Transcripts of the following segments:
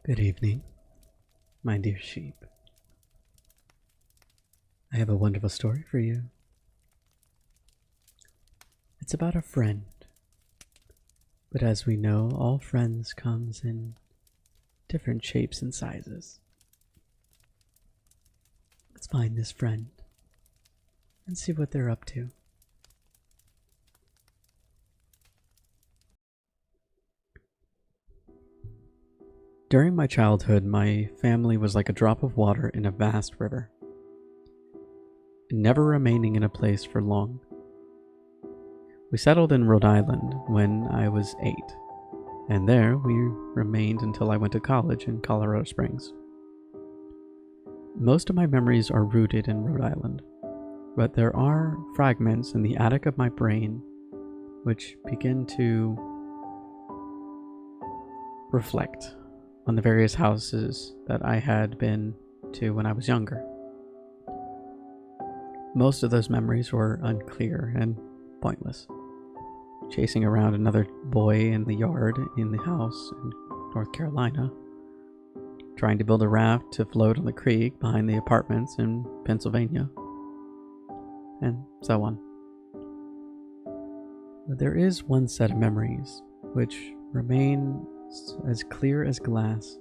Good evening, my dear sheep. I have a wonderful story for you. It's about a friend, but as we know, all friends comes in different shapes and sizes. Let's find this friend and see what they're up to. During my childhood, my family was like a drop of water in a vast river, never remaining in a place for long. We settled in Rhode Island when I was 8, and there we remained until I went to college in Colorado Springs. Most of my memories are rooted in Rhode Island, but there are fragments in the attic of my brain which begin to reflect on the various houses that I had been to when I was younger. Most of those memories were unclear and pointless. Chasing around another boy in the yard in the house in North Carolina, trying to build a raft to float on the creek behind the apartments in Pennsylvania, and so on. But there is one set of memories which remain as clear as glass,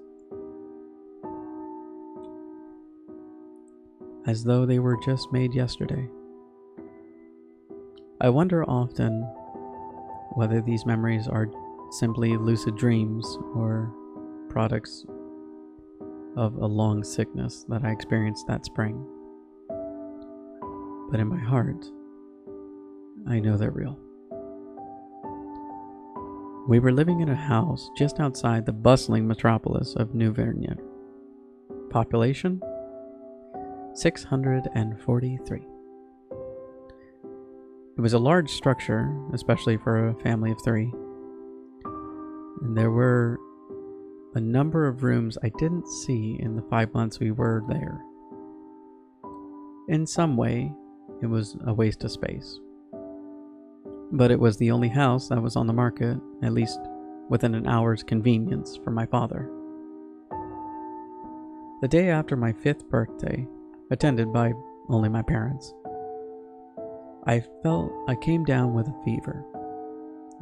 as though they were just made yesterday. I wonder often whether these memories are simply lucid dreams or products of a long sickness that I experienced that spring. But in my heart, I know they're real. We were living in a house just outside the bustling metropolis of New Vernier. Population? 643. It was a large structure, especially for a family of 3. And there were a number of rooms I didn't see in the 5 months we were there. In some way, it was a waste of space. But it was the only house that was on the market, at least within an hour's convenience for my father. The day after my 5th birthday, attended by only my parents, I came down with a fever.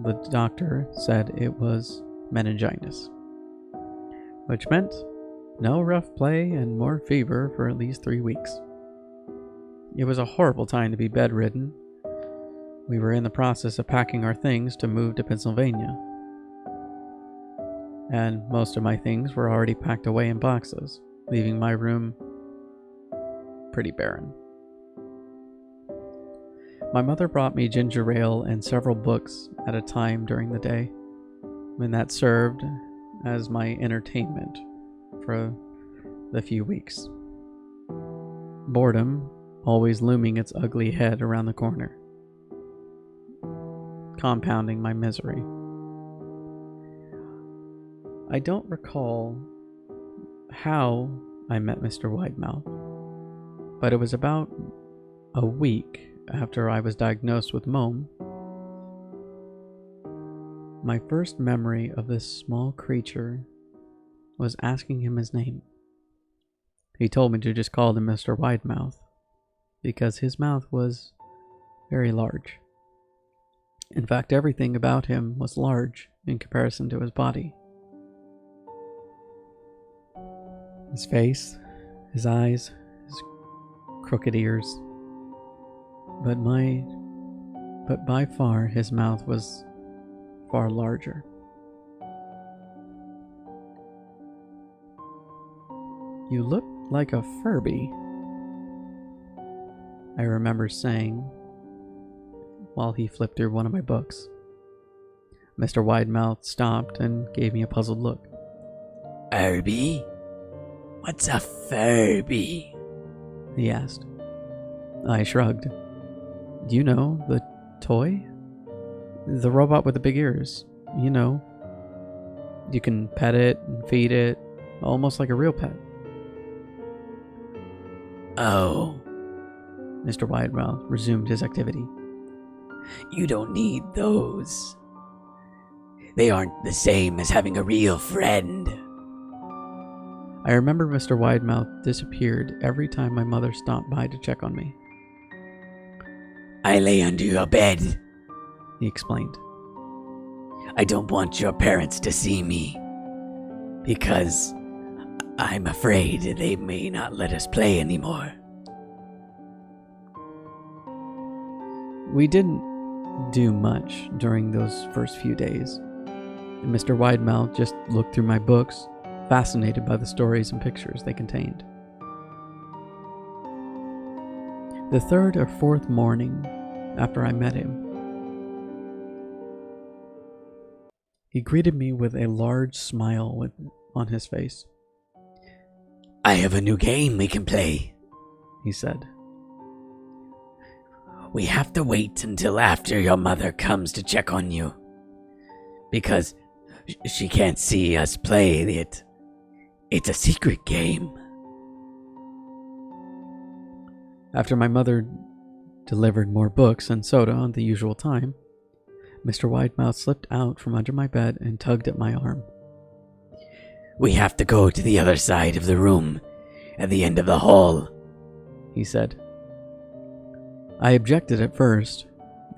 The doctor said it was meningitis, which meant no rough play and more fever for at least 3 weeks. It was a horrible time to be bedridden. We were in the process of packing our things to move to Pennsylvania, and most of my things were already packed away in boxes, leaving my room pretty barren. My mother brought me ginger ale and several books at a time during the day, and that served as my entertainment for the few weeks. Boredom always looming its ugly head around the corner, compounding my misery. I don't recall how I met Mr. Widemouth, but it was about a week after I was diagnosed with Mome. My first memory of this small creature was asking him his name. He told me to just call him Mr. Widemouth because his mouth was very large. In fact, everything about him was large in comparison to his body. His face, his eyes, his crooked ears. But by far his mouth was far larger. "You look like a Furby," I remember saying while he flipped through one of my books. Mr. Widemouth stopped and gave me a puzzled look. "Furby? What's a Furby?" he asked. I shrugged. "You know, the toy? The robot with the big ears. You know. You can pet it and feed it, almost like a real pet." "Oh." Mr. Widemouth resumed his activity. "You don't need those. They aren't the same as having a real friend. I remember Mr. Widemouth disappeared every time my mother stopped by to check on me. I lay under your bed, He explained. I don't want your parents to see me, because I'm afraid they may not let us play anymore. We didn't do much during those first few days. And Mr. Widemouth just looked through my books, fascinated by the stories and pictures they contained. The third or fourth morning after I met him, he greeted me with a large smile on his face. I have a new game we can play, he said. We have to wait until after your mother comes to check on you, because she can't see us play it. It's a secret game. After my mother delivered more books and soda on the usual time, Mr. Widemouth slipped out from under my bed and tugged at my arm. We have to go to the other side of the room, at the end of the hall, he said. I objected at first,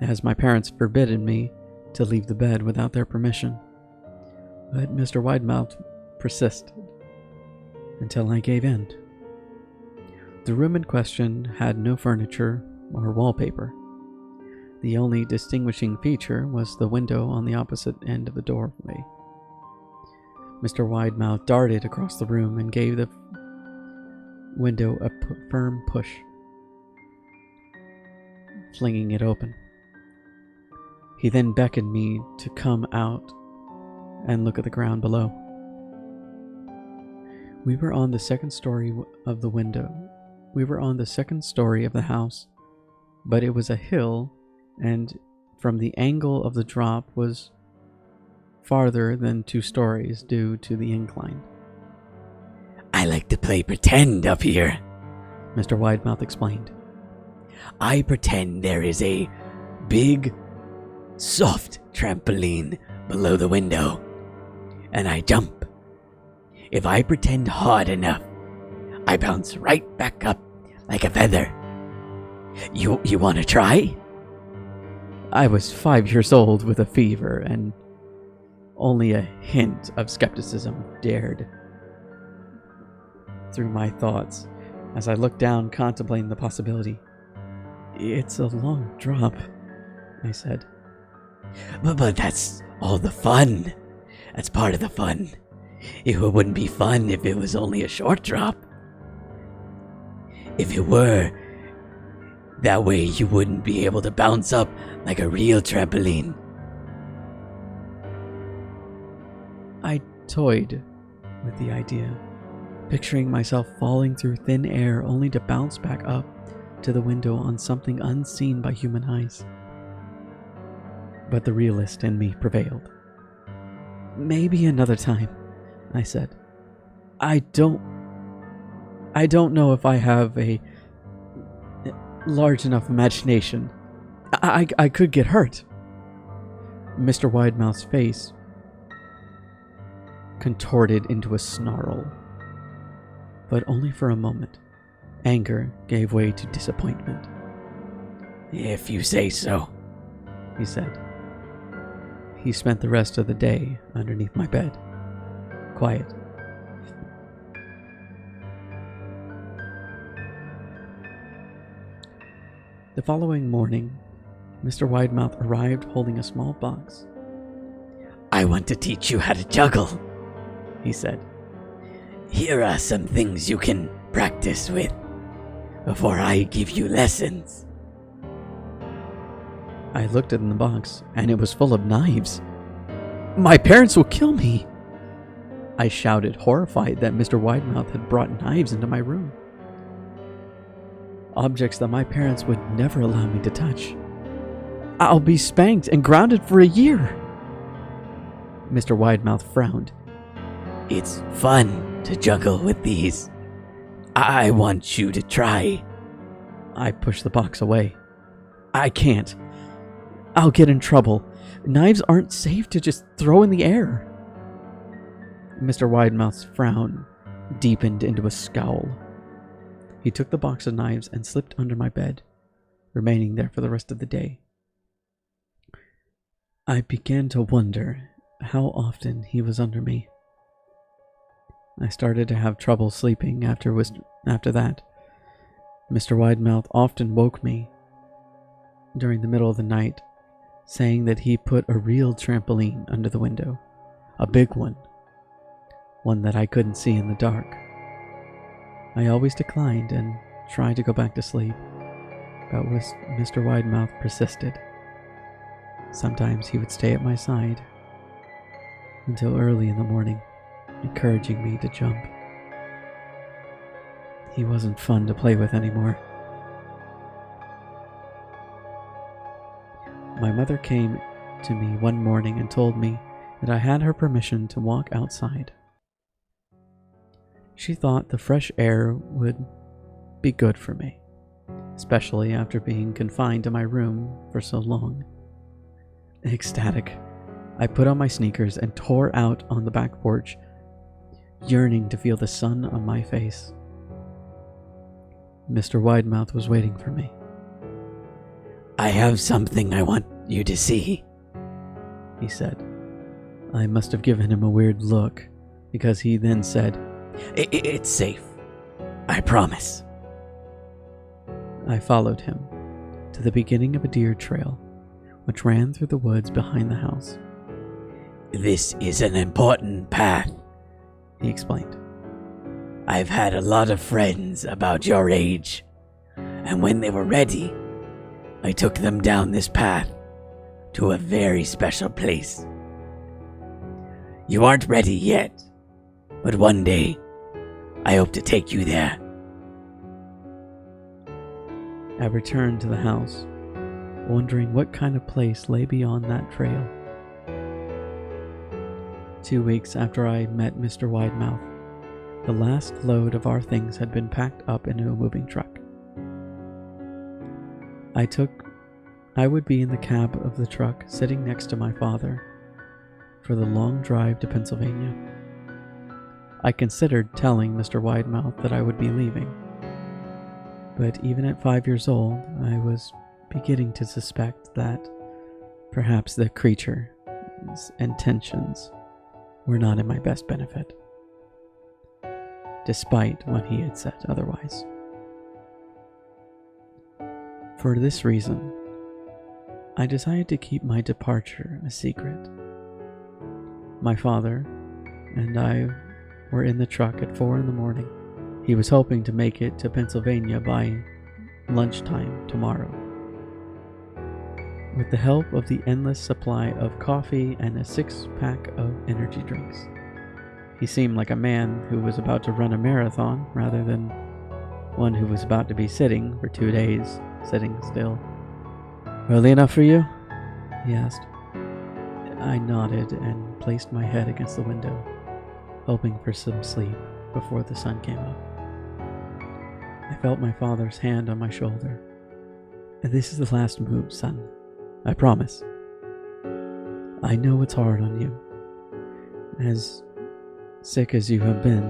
as my parents forbidden me to leave the bed without their permission. But Mr. Widemouth persisted until I gave in. The room in question had no furniture or wallpaper. The only distinguishing feature was the window on the opposite end of the doorway. Mr. Widemouth darted across the room and gave the window a firm push, flinging it open. He then beckoned me to come out and look at the ground below. We were on the second story of the window. We were on the second story of the house, but it was a hill, and from the angle of the drop was farther than 2 stories due to the incline. I like to play pretend up here, Mr. Widemouth explained. I pretend there is a big, soft trampoline below the window, and I jump. If I pretend hard enough, I bounce right back up like a feather. You want to try? I was 5 years old with a fever, and only a hint of skepticism dared through my thoughts as I looked down, contemplating the possibility. It's a long drop, I said. But that's all the fun. That's part of the fun. It wouldn't be fun if it was only a short drop. If it were, that way you wouldn't be able to bounce up like a real trampoline. I toyed with the idea, picturing myself falling through thin air only to bounce back up to the window on something unseen by human eyes. But the realist in me prevailed. Maybe another time, I said. I don't know if I have a large enough imagination. I could get hurt. Mr. Widemouth's face contorted into a snarl, but only for a moment. Anger gave way to disappointment. If you say so, he said. He spent the rest of the day underneath my bed, quiet. The following morning, Mr. Widemouth arrived holding a small box. I want to teach you how to juggle, he said. Here are some things you can practice with before I give you lessons. I looked in the box, and it was full of knives. My parents will kill me! I shouted, horrified that Mr. Widemouth had brought knives into my room. Objects that my parents would never allow me to touch. I'll be spanked and grounded for a year. Mr. Widemouth frowned. It's fun to juggle with these. I want you to try. I pushed the box away. I can't. I'll get in trouble. Knives aren't safe to just throw in the air. Mr. Widemouth's frown deepened into a scowl. He took the box of knives and slipped under my bed, remaining there for the rest of the day. I began to wonder how often he was under me. I started to have trouble sleeping after that. Mr. Widemouth often woke me during the middle of the night, saying that he put a real trampoline under the window, a big one that I couldn't see in the dark. I always declined and tried to go back to sleep, but Mr. Widemouth persisted. Sometimes he would stay at my side until early in the morning, encouraging me to jump. He wasn't fun to play with anymore. My mother came to me one morning and told me that I had her permission to walk outside. She thought the fresh air would be good for me, especially after being confined to my room for so long. Ecstatic, I put on my sneakers and tore out on the back porch, yearning to feel the sun on my face. Mr. Widemouth was waiting for me. "I have something I want you to see," he said. I must have given him a weird look, because he then said, It's safe. I promise." I followed him to the beginning of a deer trail, which ran through the woods behind the house. "This is an important path," he explained. "I've had a lot of friends about your age, and when they were ready, I took them down this path to a very special place. You aren't ready yet, but one day, I hope to take you there." I returned to the house, wondering what kind of place lay beyond that trail. 2 weeks after I met Mr. Widemouth, the last load of our things had been packed up into a moving truck. I would be in the cab of the truck sitting next to my father for the long drive to Pennsylvania. I considered telling Mr. Widemouth that I would be leaving, but even at 5 years old, I was beginning to suspect that perhaps the creature's intentions were not in my best benefit, despite what he had said otherwise. For this reason, I decided to keep my departure a secret. My father and I were in the truck at 4 a.m. He was hoping to make it to Pennsylvania by lunchtime tomorrow. With the help of the endless supply of coffee and a 6-pack of energy drinks. He seemed like a man who was about to run a marathon rather than one who was about to be sitting for 2 days, sitting still. "Early enough for you?" he asked. I nodded and placed my head against the window, hoping for some sleep before the sun came up. I felt my father's hand on my shoulder. "This is the last move, son. I promise. I know it's hard on you, as sick as you have been.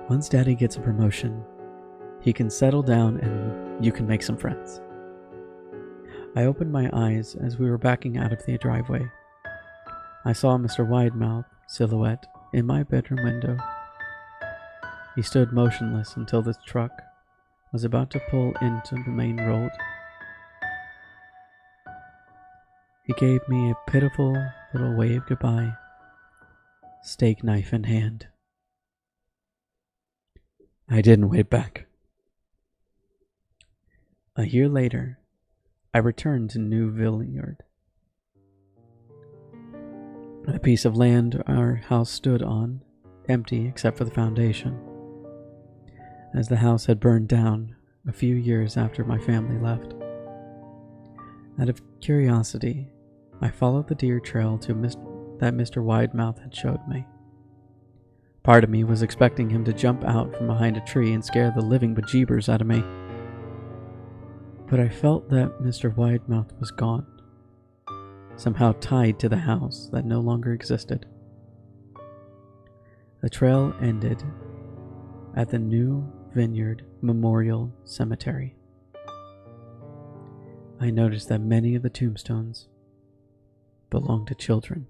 Once Daddy gets a promotion, he can settle down and you can make some friends." I opened my eyes as we were backing out of the driveway. I saw Mr. Widemouth silhouette in my bedroom window. He stood motionless until the truck was about to pull into the main road. He gave me a pitiful little wave goodbye, steak knife in hand. I didn't wait back. A year later, I returned to New Villiard. The piece of land our house stood on, empty except for the foundation, as the house had burned down a few years after my family left. Out of curiosity, I followed the deer trail that Mr. Widemouth had showed me. Part of me was expecting him to jump out from behind a tree and scare the living bejeebers out of me. But I felt that Mr. Widemouth was gone, somehow tied to the house that no longer existed. The trail ended at the New Vineyard Memorial Cemetery. I noticed that many of the tombstones belonged to children.